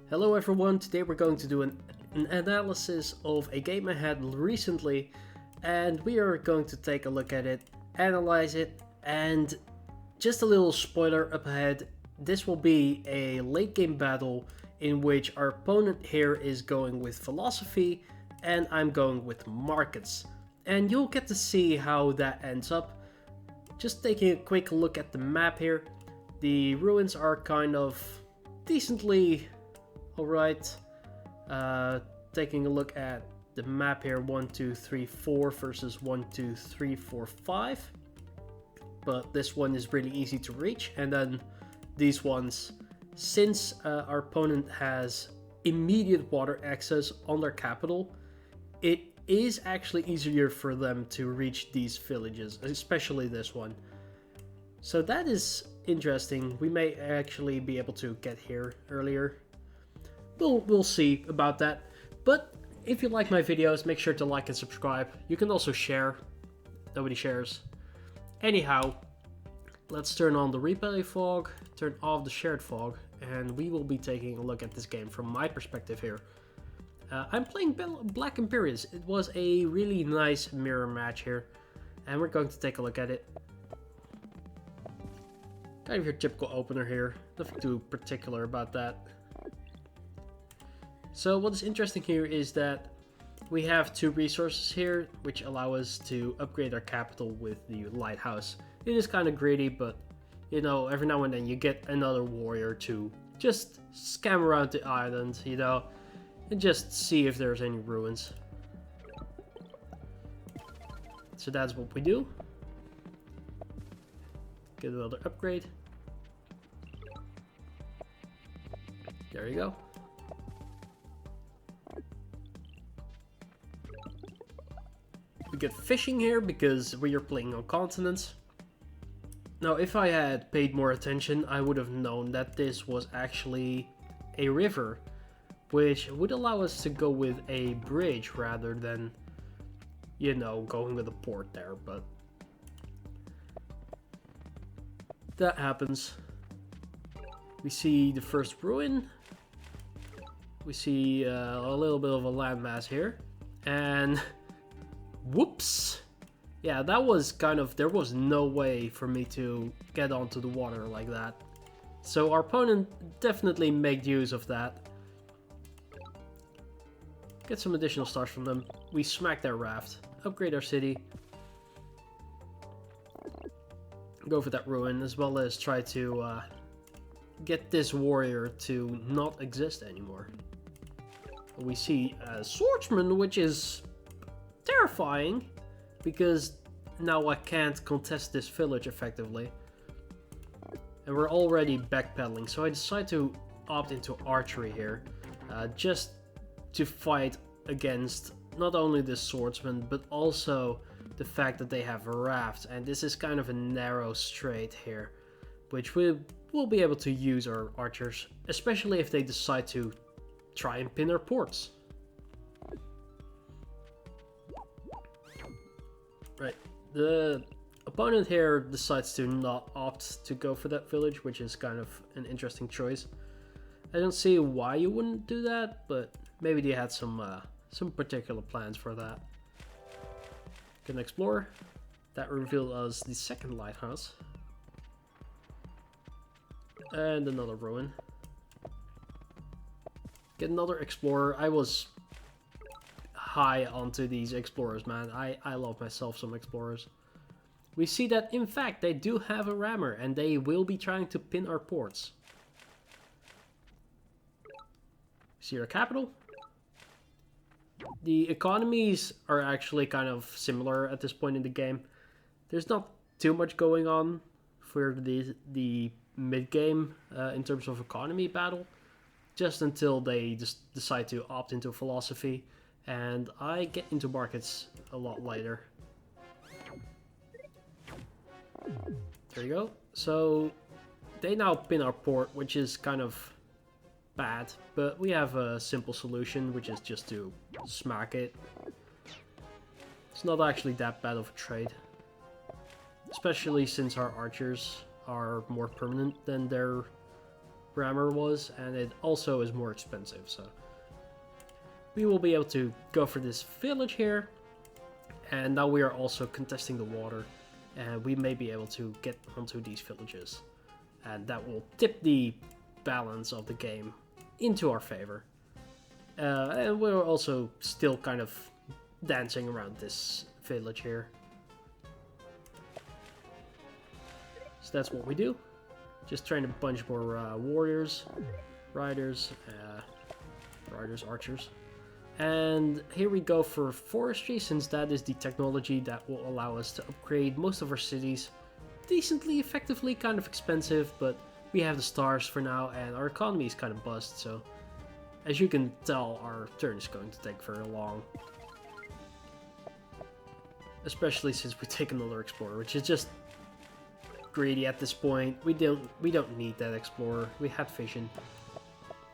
Hello everyone, today we're going to do an analysis of a game I had recently, and we are going to take a look at it, analyze it, and just a little spoiler up ahead, this will be a late game battle in which our opponent here is going with philosophy and I'm going with markets. And you'll get to see how that ends up. Just taking a quick look at the map here, the ruins are kind of decently alright. Taking a look at the map here, 1, 2, 3, 4 versus 1, 2, 3, 4, 5. But this one is really easy to reach, and then these ones, since our opponent has immediate water access on their capital, it is actually easier for them to reach these villages, especially this one. So that is interesting. We may actually be able to get here earlier. We'll see about that. But if you like my videos, make sure to like and subscribe. You can also share. Nobody shares. Anyhow, let's turn on the replay fog, turn off the shared fog, and we will be taking a look at this game from my perspective here. I'm playing Black Imperius. It was a really nice mirror match here, and we're going to take a look at it. Kind of your typical opener here, nothing too particular about that. So what is interesting here is that we have two resources here which allow us to upgrade our capital with the lighthouse. It is kind of greedy, but you know, every now and then you get another warrior to just scam around the island, you know, and just see if there's any ruins. So that's what we do. Get another upgrade. There you go. We get fishing here because we are playing on continents. Now, if I had paid more attention, I would have known that this was actually a river, which would allow us to go with a bridge rather than, you know, going with a port there, but that happens. We see the first ruin. We see a little bit of a landmass here, and whoops! Yeah, that was kind of, there was no way for me to get onto the water like that. So our opponent definitely made use of that. Get some additional stars from them. We smack their raft, upgrade our city, go for that ruin, as well as try to get this warrior to not exist anymore. We see a swordsman, which is terrifying because now I can't contest this village effectively, and we're already backpedaling, so I decide to opt into archery here, just to fight against not only the swordsman but also the fact that they have a raft, and this is kind of a narrow strait here, which we'll be able to use our archers, especially if they decide to try and pin our ports. Right, the opponent here decides to not opt to go for that village, which is kind of an interesting choice. I don't see why you wouldn't do that, but maybe they had some particular plans for that. Can explore. That revealed us the second lighthouse. And another ruin. Get another explorer. I was high onto these explorers, man. I love myself some explorers. We see that in fact they do have a rammer and they will be trying to pin our ports. See our capital. The economies are actually kind of similar at this point in the game. There's not too much going on for the mid-game in terms of economy battle, just until they just decide to opt into philosophy, and I get into markets a lot later. There you go. So they now pin our port, which is kind of bad, but we have a simple solution, which is just to smack it. It's not actually that bad of a trade, especially since our archers are more permanent than their grammar was, and it also is more expensive. So we will be able to go for this village here, and now we are also contesting the water, and we may be able to get onto these villages, and that will tip the balance of the game into our favor. And we're also still kind of dancing around this village here. So that's what we do. Just trying to bunch more warriors, riders, archers. And here we go for forestry, since that is the technology that will allow us to upgrade most of our cities decently, effectively, kind of expensive, but we have the stars for now, and our economy is kind of bust, so as you can tell, our turn is going to take very long. Especially since we take another explorer, which is just greedy at this point. We don't need that explorer. We had vision.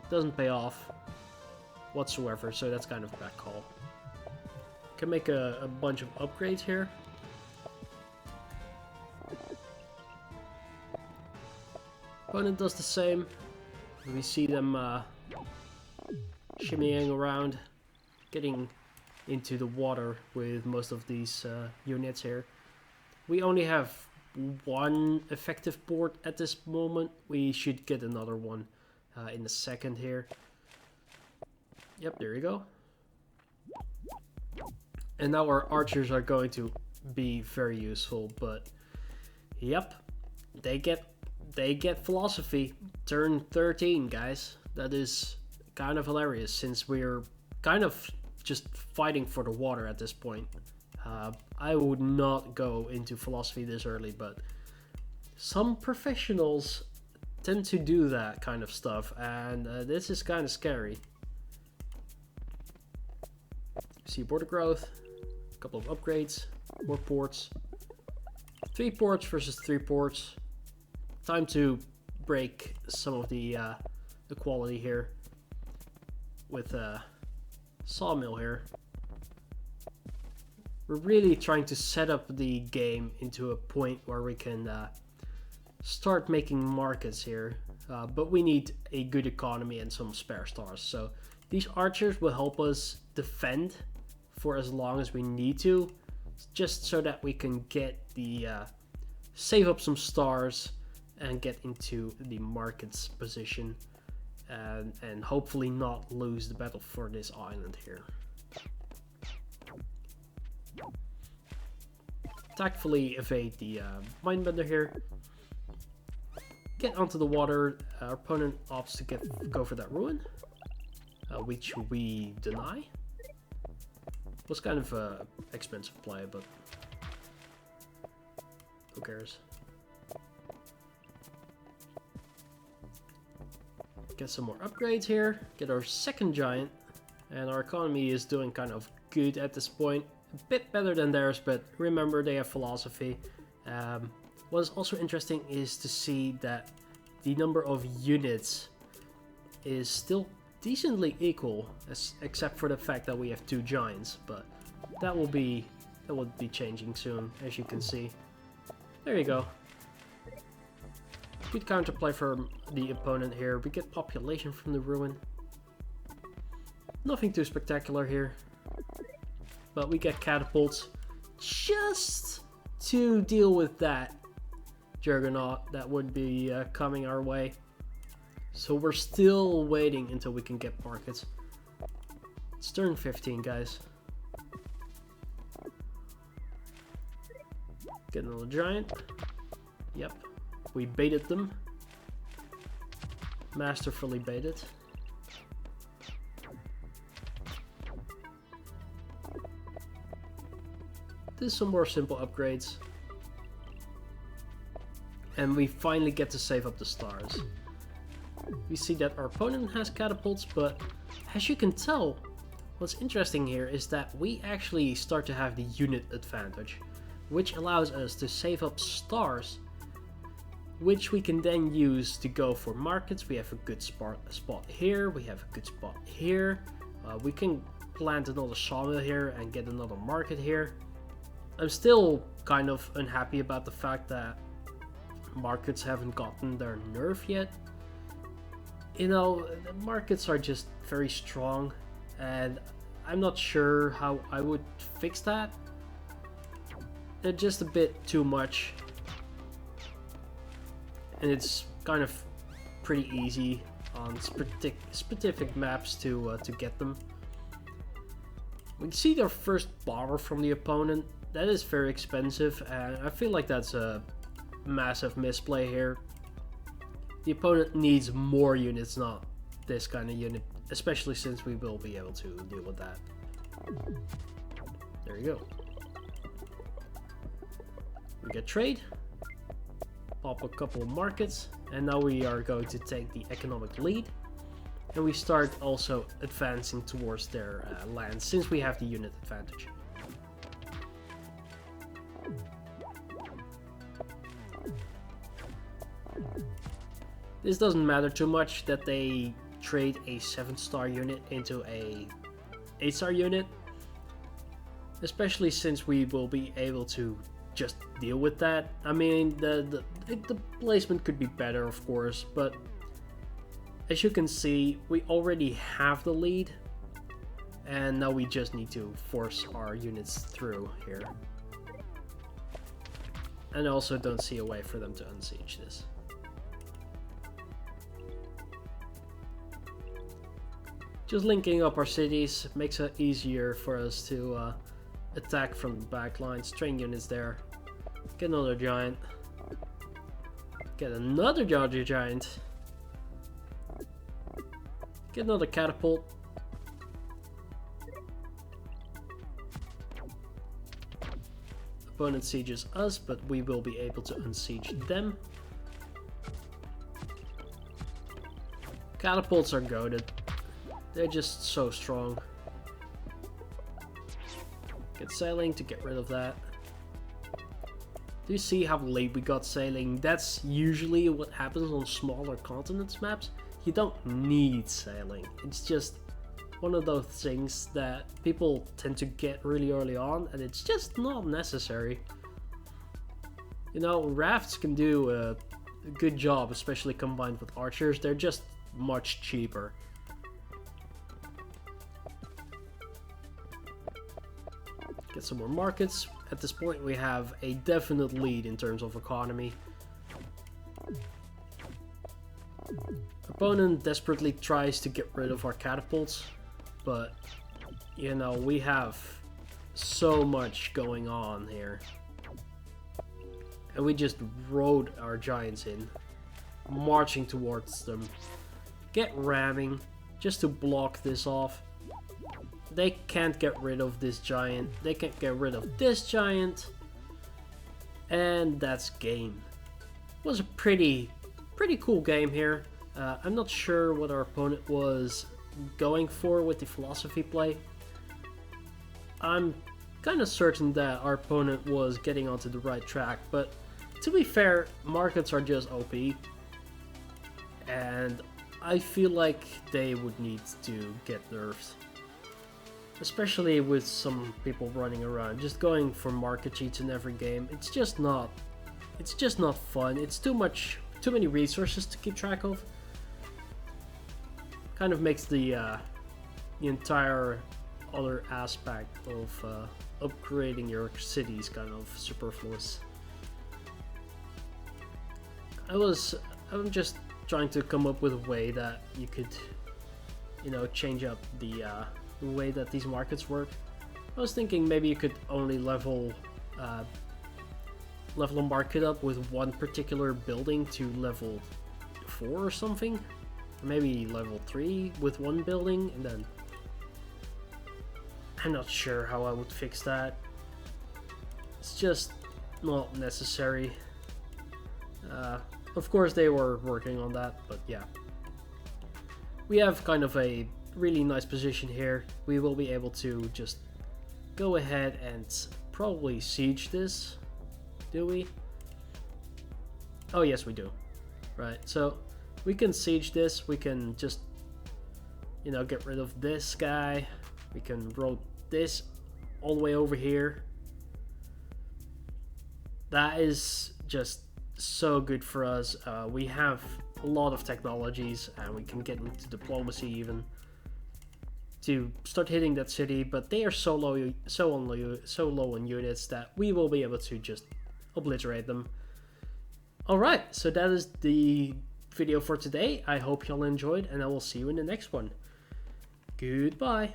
Doesn't pay off whatsoever, so that's kind of a bad call. Can make a bunch of upgrades here. Opponent does the same. We see them shimmying around, getting into the water with most of these units here. We only have one effective port at this moment. We should get another one in a second here. Yep, there you go. And now our archers are going to be very useful, but yep, they get philosophy. Turn 13, guys. That is kind of hilarious, since we're kind of just fighting for the water at this point. I would not go into philosophy this early, but some professionals tend to do that kind of stuff, and this is kind of scary. See border growth, a couple of upgrades, more ports. 3 ports versus 3 ports. Time to break some of the equality here with a sawmill here. We're really trying to set up the game into a point where we can start making markets here, but we need a good economy and some spare stars. So these archers will help us defend for as long as we need to, just so that we can get the save up some stars and get into the markets position, and hopefully not lose the battle for this island here. Tactfully evade the mindbender here. Get onto the water. Our opponent opts to go for that ruin, which we deny. Was kind of a expensive play, but who cares? Get some more upgrades here. Get our second giant, and our economy is doing kind of good at this point. A bit better than theirs, but remember, they have philosophy. What is also interesting is to see that the number of units is still decently equal, except for the fact that we have 2 giants, but that will be changing soon, as you can see. There you go. Good counterplay from the opponent here. We get population from the ruin. Nothing too spectacular here, but we get catapults just to deal with that juggernaut that would be coming our way. So we're still waiting until we can get markets. It's turn 15, guys. Get another giant. Yep. We baited them. Masterfully baited. There's some more simple upgrades. And we finally get to save up the stars. We see that our opponent has catapults, but as you can tell, what's interesting here is that we actually start to have the unit advantage, which allows us to save up stars, which we can then use to go for markets. We have a good spot here, we have a good spot here. We can plant another sawmill here and get another market here. I'm still kind of unhappy about the fact that markets haven't gotten their nerf yet. You know, the markets are just very strong, and I'm not sure how I would fix that. They're just a bit too much, and it's kind of pretty easy on specific maps to get them. We see their first bomber from the opponent. That is very expensive, and I feel like that's a massive misplay here. The opponent needs more units, not this kind of unit, especially since we will be able to deal with that. There you go. We get trade, pop a couple of markets, and now we are going to take the economic lead. And we start also advancing towards their land, since we have the unit advantage. This doesn't matter too much that they trade a 7-star unit into a 8-star unit, especially since we will be able to just deal with that. I mean, the placement could be better, of course, but as you can see, we already have the lead, and now we just need to force our units through here. And I also don't see a way for them to unsiege this. Just linking up our cities makes it easier for us to attack from the back lines. Train units there. Get another giant. Get another giant. Get another catapult. Opponent sieges us, but we will be able to unsiege them. Catapults are goated. They're just so strong. Get sailing to get rid of that. Do you see how late we got sailing? That's usually what happens on smaller continents maps. You don't need sailing. It's just one of those things that people tend to get really early on, and it's just not necessary. You know, rafts can do a good job, especially combined with archers. They're just much cheaper. Get some more markets. At this point we have a definite lead in terms of economy. Opponent desperately tries to get rid of our catapults, but you know, we have so much going on here. And we just rode our giants in, marching towards them. Get ramming just to block this off. They can't get rid of this giant. They can't get rid of this giant. And that's game. It was a pretty cool game here. I'm not sure what our opponent was going for with the philosophy play. I'm kind of certain that our opponent was getting onto the right track, but to be fair, markets are just OP. And I feel like they would need to get nerfed. Especially with some people running around, just going for market cheats in every game. It's just not fun. It's too many resources to keep track of. Kind of makes the entire other aspect of upgrading your cities kind of superfluous. I'm just trying to come up with a way that you could, you know, change up the way that these markets work. I was thinking maybe you could only level a market up with one particular building to level 4 or something. Maybe level 3 with one building, and then I'm not sure how I would fix that. It's just not necessary. Of course they were working on that, but yeah. We have kind of a really nice position here. We will be able to just go ahead and probably siege this. Do we? Oh yes, we do. Right, so we can siege this. We can just, you know, get rid of this guy. We can roll this all the way over here. That is just so good for us. We have a lot of technologies, and we can get into diplomacy even to start hitting that city, but they are so low on units that we will be able to just obliterate them. Alright, so that is the video for today. I hope y'all enjoyed, and I will see you in the next one. Goodbye.